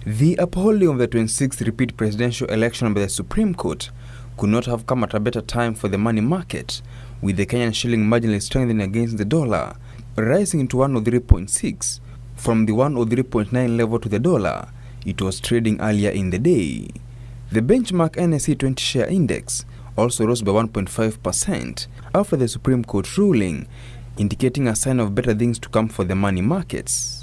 The upholding of the 26th repeat presidential election by the Supreme Court could not have come at a better time for the money market, with the Kenyan shilling marginally strengthening against the dollar, rising into 103.6 from the 103.9 level to the dollar it was trading earlier in the day. The benchmark NSE-20 share index also rose by 1.5% after the Supreme Court ruling, indicating a sign of better things to come for the money markets.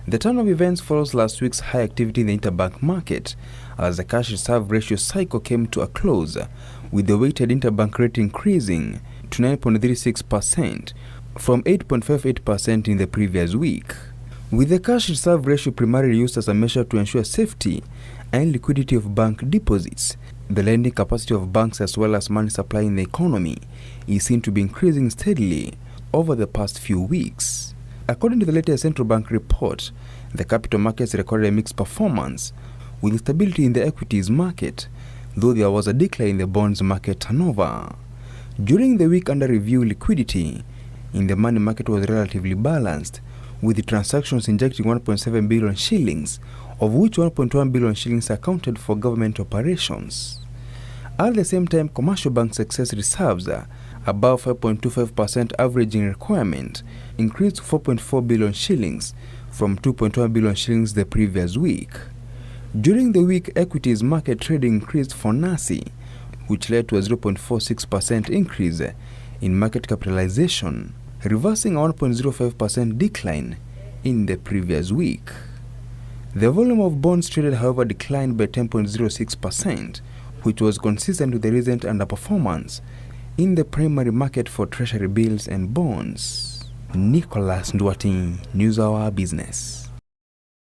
The turn of events follows last week's high activity in the interbank market as the cash reserve ratio cycle came to a close, with the weighted interbank rate increasing to 9.36% from 8.58% in the previous week. With the cash reserve ratio primarily used as a measure to ensure safety and liquidity of bank deposits, the lending capacity of banks as well as money supply in the economy is seen to be increasing steadily over the past few weeks. According to the latest central bank report, the capital markets recorded a mixed performance, with stability in the equities market, though there was a decline in the bonds market turnover. During the week under review, liquidity in the money market was relatively balanced, with the transactions injecting 1.7 billion shillings, of which 1.1 billion shillings accounted for government operations. At the same time, commercial banks' excess reserves, above 5.25% averaging requirement, increased to 4.4 billion shillings from 2.1 billion shillings the previous week. During the week, equities market trading increased for NSE, which led to a 0.46% increase in market capitalization, reversing a 1.05% decline in the previous week. The volume of bonds traded, however, declined by 10.06%, which was consistent with the recent underperformance in the primary market for treasury bills and bonds. Nicholas Ndwati, News Hour Business.